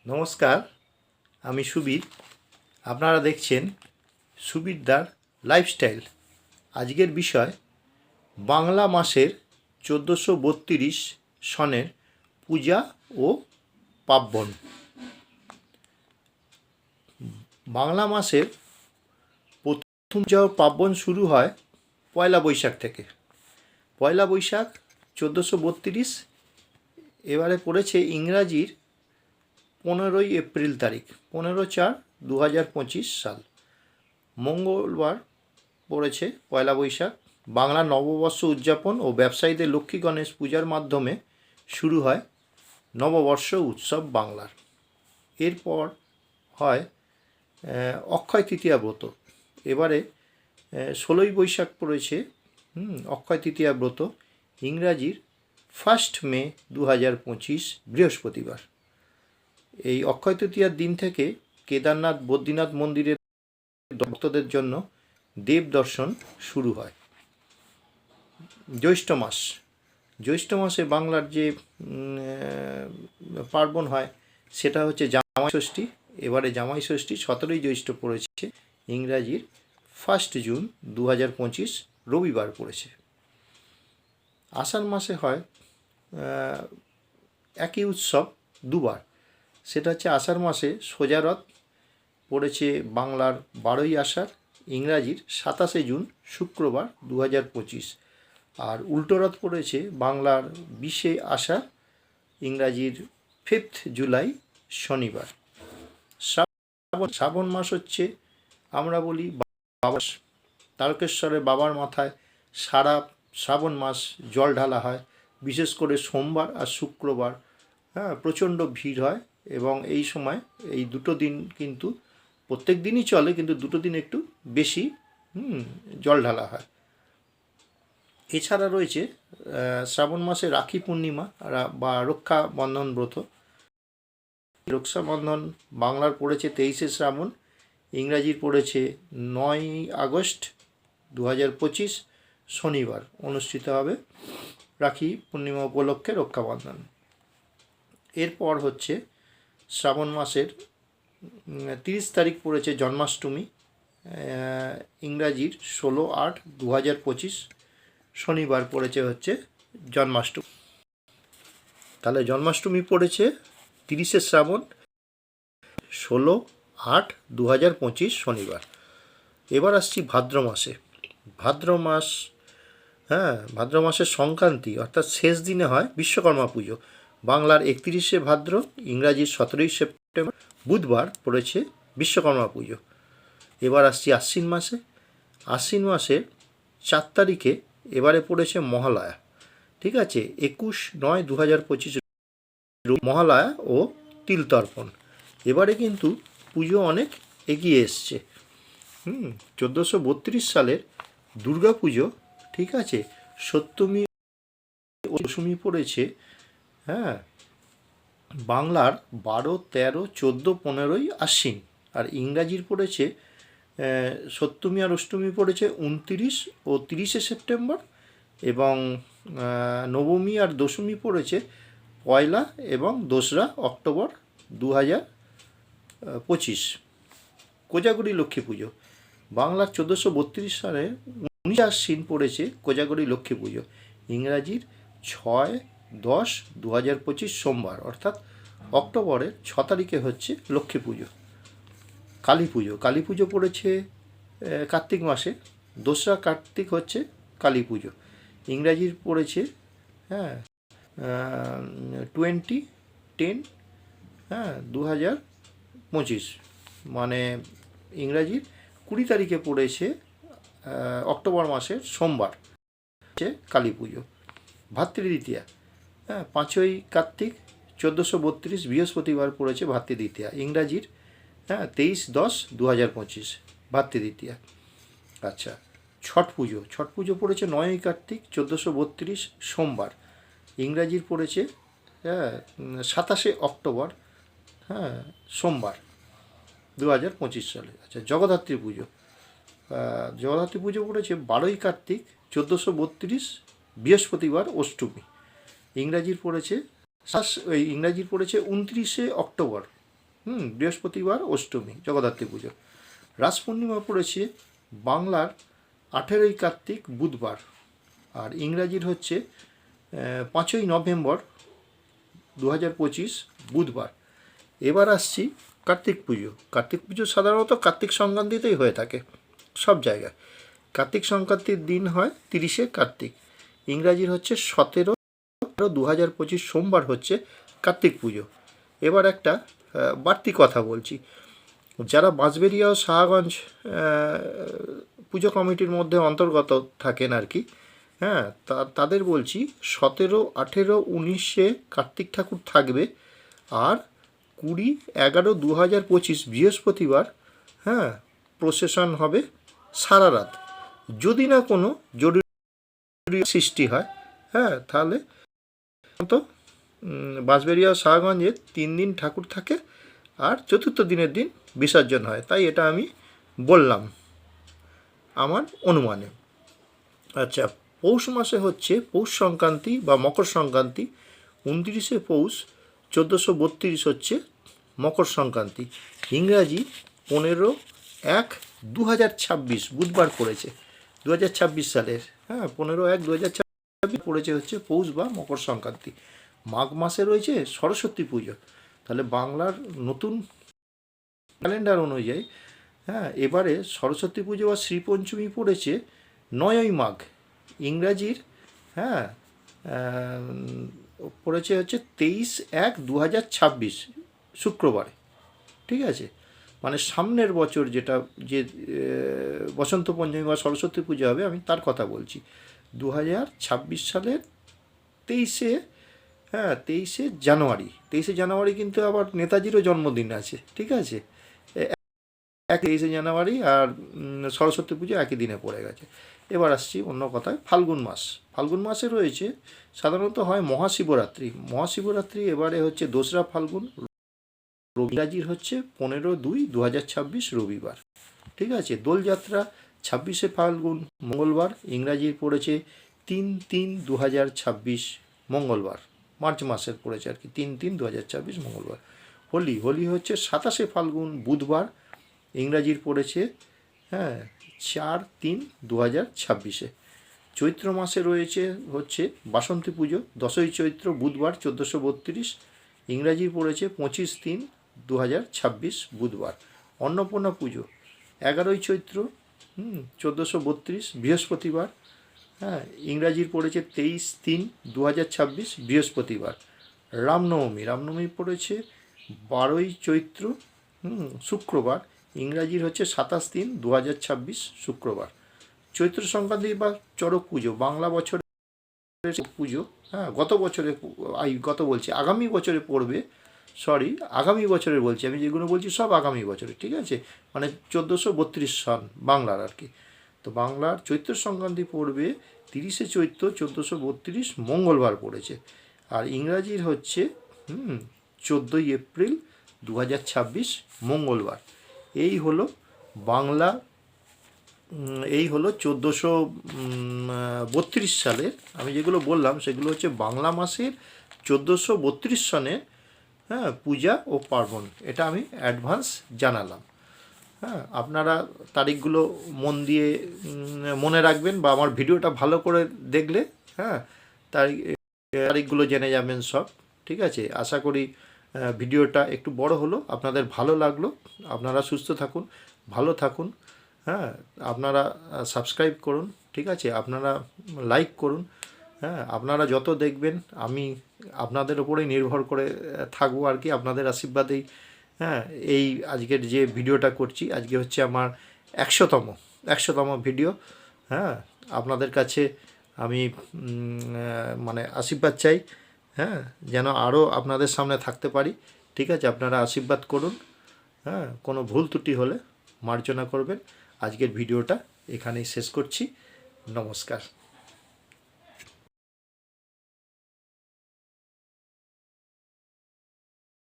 নমস্কার, আমি সুবীর। আপনারা দেখছেন সুবীরদার লাইফস্টাইল। আজকের বিষয় বাংলা মাসের 1432 সনের পূজা ও পার্বণ। বাংলা মাসের প্রথম পূজা ও পার্বণ শুরু হয় পয়লা বৈশাখ থেকে। পয়লা বৈশাখ 1432, এবারে পড়েছে ইংরাজির 15ই এপ্রিল তারিখ, 15/4/2025 সাল, মঙ্গলবার পড়েছে পয়লা বৈশাখ। বাংলা নববর্ষ উদযাপন ও ব্যবসায়ীদের লক্ষ্মী গণেশ পূজার মাধ্যমে শুরু হয় নববর্ষ উৎসব বাংলার। এরপর হয় অক্ষয় তৃতীয়া ব্রত। এবারে 16ই বৈশাখ পড়েছে অক্ষয় তৃতীয়া ব্রত, ইংরাজির 1 মে 2025 বৃহস্পতিবার। এই অক্ষয় তৃতীয়ার দিন থেকে কেদারনাথ বদ্রীনাথ মন্দিরের ভক্তদের জন্য দেব দর্শন শুরু হয়। জ্যৈষ্ঠ মাস, জ্যৈষ্ঠ মাসে বাংলার যে পার্বণ হয় সেটা হচ্ছে জামাই ষষ্ঠী। এবারে জামাই ষষ্ঠী 17ই জ্যৈষ্ঠ পড়েছে, ইংরাজির 1 জুন 2025 রবিবার পড়েছে। আষাঢ় মাসে হয় একই উৎসব দুবার, সেটা হচ্ছে আষাঢ় মাসে সোজা রথ পড়েছে বাংলার 12ই আষাঢ়, ইংরাজির 27শে জুন শুক্রবার 2025, আর উল্টো রথ পড়েছে বাংলার 20শে আষাঢ়, ইংরাজির 5 জুলাই শনিবার। শ্রাবণ মাস হচ্ছে আমরা বলি বাবা, তারকেশ্বরের বাবার মাথায় সারা শ্রাবণ মাস জল ঢালা হয়, বিশেষ করে সোমবার আর শুক্রবার প্রচণ্ড ভিড় হয়, এবং এই সময় এই দুটো দিন কিন্তু প্রত্যেক দিনই চলে, কিন্তু দুটো দিন একটু বেশি জল ঢালা হয়। এছাড়া রয়েছে শ্রাবণ মাসে রাখি পূর্ণিমা বা রক্ষাবন্ধন ব্রত। রক্ষাবন্ধন বাংলার পড়েছে 23শে শ্রাবণ, ইংরাজির পড়েছে 9ই আগস্ট 2025 শনিবার অনুষ্ঠিত হবে রাখি পূর্ণিমা উপলক্ষে রক্ষাবন্ধন। এরপর হচ্ছে শ্রাবণ মাসের 30 তারিখ পড়েছে জন্মাষ্টমী, ইংরাজির 16/8/2025 শনিবার পড়েছে হচ্ছে জন্মাষ্টমী। তাহলে জন্মাষ্টমী পড়েছে 30শে শ্রাবণ, 16/8/2025 শনিবার। এবার আসছি ভাদ্র মাসে। ভাদ্র মাস, ভাদ্র মাসের সংক্রান্তি অর্থাৎ শেষ দিনে হয় বিশ্বকর্মা পুজো। বাংলার 31শে ভাদ্র, ইংরাজির 17ই সেপ্টেম্বর বুধবার পড়েছে বিশ্বকর্মা পুজো। এবার আসছি আশ্বিন মাসে। আশ্বিন মাসের 4 তারিখে এবারে পড়েছে মহালয়া, ঠিক আছে, 21/9/2025 মহালয়া ও তিলতর্পণ। এবারে কিন্তু পুজো অনেক এগিয়ে এসছে। 1432 সালের দুর্গা পুজো, ঠিক আছে, সপ্তমী ও দশমী পড়েছে বাংলার 12, 13, 14, 15ই আশ্বিন, আর ইংরাজির পড়েছে সপ্তমী আর অষ্টমী পড়েছে 29 ও 30শে সেপ্টেম্বর, এবং নবমী আর দশমী পড়েছে 1 এবং 2 অক্টোবর 2025। কোজাগরী লক্ষ্মী পুজো বাংলার 1432 সালে 19 আশ্বিন পড়েছে কোজাগরী লক্ষ্মী পুজো, ইংরাজির 6/10/2025 সোমবার, অর্থাৎ অক্টোবরের 6 তারিখে হচ্ছে লক্ষ্মী পুজো। কালী পুজো, কালী পুজো পড়েছে কার্তিক মাসে, 2 কার্তিক হচ্ছে কালী পুজো, ইংরাজির পড়েছে 20/10/2025, মানে ইংরাজির 20 তারিখে পড়েছে অক্টোবর মাসের সোমবার হচ্ছে কালী পুজো। ভাতৃদ্বিতীয়া, 5ই কার্তিক 1432 বৃহস্পতিবার পড়েছে ভাতৃদ্বিতীয়া, ইংরাজির 23/10/2025 ভাতৃদ্বিতীয়া। আচ্ছা, ছট পুজো, ছট পুজো পড়েছে 9ই কার্তিক 1432 সোমবার, ইংরাজির পড়েছে 27শে অক্টোবর সোমবার 2025 সালে। আচ্ছা, জগদ্ধাত্রী পুজো, জগদ্ধাত্রী পুজো পড়েছে 12ই কার্তিক 1432 বৃহস্পতিবার অষ্টমী, ইংরাজির পড়েছে 29শে অক্টোবর বৃহস্পতিবার অষ্টমী জগদ্ধাত্রী পুজো। রাস পূর্ণিমা পড়েছে বাংলার 18ই কার্তিক বুধবার, আর ইংরাজির হচ্ছে 5ই নভেম্বর 2025 বুধবার। এবার আসছি কার্তিক পুজো। কার্তিক পুজো সাধারণত কার্তিক সংক্রান্তিতেই হয়ে থাকে সব জায়গায়। কার্তিক সংক্রান্তির দিন হয় 30শে কার্তিক, ইংরাজির হচ্ছে 17/2025 সোমবার হচ্ছে কার্তিক পুজো। এবার একটা বাড়তি কথা বলছি, যারা বাঁশবেড়িয়া ও শাহগঞ্জ পুজো কমিটির মধ্যে অন্তর্গত থাকেন আর কি, হ্যাঁ, তাদের বলছি 17, 18, 19-এ কার্তিক ঠাকুর থাকবে, আর 20, 11, 2025 বৃহস্পতিবার হ্যাঁ প্রসেশন হবে সারা রাত। যদি না কোনো জরুরি সৃষ্টি হয় হ্যাঁ তাহলে তো বাঁশবেড়িয়া শাহগঞ্জে 3 দিন ঠাকুর থাকে, আর চতুর্থ দিনের দিন বিসর্জন হয়। তাই এটা আমি বললাম আমার অনুমানে। আচ্ছা, পৌষ মাসে হচ্ছে পৌষ সংক্রান্তি বা মকর সংক্রান্তি। 29শে পৌষ 1432 হচ্ছে মকর সংক্রান্তি, ইংরাজি 15/1/2026 বুধবার পড়েছে 2026 সালের, হ্যাঁ 15/1/2026 পড়েছে হচ্ছে পৌষ বা মকর সংক্রান্তি। মাঘ মাসে রয়েছে সরস্বতী পুজো। তাহলে বাংলার নতুন ক্যালেন্ডার অনুযায়ী হ্যাঁ এবারে সরস্বতী পুজো বা শ্রীপঞ্চমী পড়েছে 9ই মাঘ, ইংরাজির হ্যাঁ পড়েছে হচ্ছে 23/1/2026 শুক্রবারে। ঠিক আছে, মানে সামনের বছর যেটা যে বসন্ত পঞ্চমী বা সরস্বতী পুজো হবে আমি তার কথা বলছি, 2026 সালের 23শে জানুয়ারি। 23শে জানুয়ারি কিন্তু আবার নেতাজিরও জন্মদিন আছে। ঠিক আছে, 23শে জানুয়ারি আর সরস্বতী পুজো একই দিনে পড়ে গেছে। এবার আসছি অন্য কথায়, ফাল্গুন মাস। ফাল্গুন মাসে রয়েছে সাধারণত হয় মহাশিবরাত্রি। মহাশিবরাত্রি এবারে হচ্ছে 2রা ফাল্গুন, ইংরাজির হচ্ছে 15/2/2026 রবিবার। ঠিক আছে, দোলযাত্রা 26শে ফাল্গুন মঙ্গলবার, ইংরাজির পড়েছে 3/3/2026 মঙ্গলবার, মার্চ মাসের পড়েছে আর কি 3/3/2026 মঙ্গলবার। হোলি হচ্ছে 27শে ফাল্গুন বুধবার, ইংরাজির পড়েছে হ্যাঁ 4/3/2026। চৈত্র মাসে রয়েছে হচ্ছে বাসন্তী পুজো, 10ই চৈত্র বুধবার 1432, ইংরাজি পড়েছে 25/3/2026 বুধবার। অন্নপূর্ণা পুজো 11ই চৈত্র 1432 বৃহস্পতিবার, হ্যাঁ ইংরাজির পড়েছে 23/3/2026 বৃহস্পতিবার। রামনবমী পড়েছে 12ই চৈত্র শুক্রবার, ইংরাজির হচ্ছে 27/3/2026 শুক্রবার। চৈত্র সংক্রান্তি বা চড়ক পুজো বাংলা বছরের পুজো, হ্যাঁ আগামী বছরে পড়বে, আগামী বছরে বলছি আমি, যেগুলো বলছি সব আগামী বছরে। ঠিক আছে, মানে 1432 সন বাংলার আর কি। তো বাংলার চৈত্র সংক্রান্তি পড়বে 30শে চৈত্র 1432 মঙ্গলবার পড়েছে, আর ইংরাজির হচ্ছে 14ই এপ্রিল 2026 মঙ্গলবার। এই হলো বাংলা, এই হলো 1432 সালের, আমি যেগুলো বললাম সেগুলো হচ্ছে বাংলা মাসের 1432 সনের হ্যাঁ পূজা ও পার্বণ। এটা আমি অ্যাডভান্স জানালাম। হ্যাঁ, আপনারা তারিখগুলো মন দিয়ে মনে রাখবেন, বা আমার ভিডিওটা ভালো করে দেখলে হ্যাঁ তারিখগুলো জেনে যাবেন সব। ঠিক আছে, আশা করি ভিডিওটা একটু বড় হলো, আপনাদের ভালো লাগলো। আপনারা সুস্থ থাকুন, ভালো থাকুন, হ্যাঁ আপনারা সাবস্ক্রাইব করুন। ঠিক আছে, আপনারা লাইক করুন। হ্যাঁ, আপনারা যত দেখবেন আমি আপনাদের ওপরেই নির্ভর করে থাকবো আর কি, আপনাদের আশীর্বাদেই হ্যাঁ এই আজকের যে ভিডিওটা করছি, আজকে হচ্ছে আমার 100তম ভিডিও। হ্যাঁ, আপনাদের কাছে আমি মানে আশীর্বাদ চাই, হ্যাঁ যেন আরও আপনাদের সামনে থাকতে পারি। ঠিক আছে, আপনারা আশীর্বাদ করুন। হ্যাঁ, কোনো ভুল ত্রুটি হলে মার্জনা করবেন। আজকের ভিডিওটা এখানেই শেষ করছি। নমস্কার।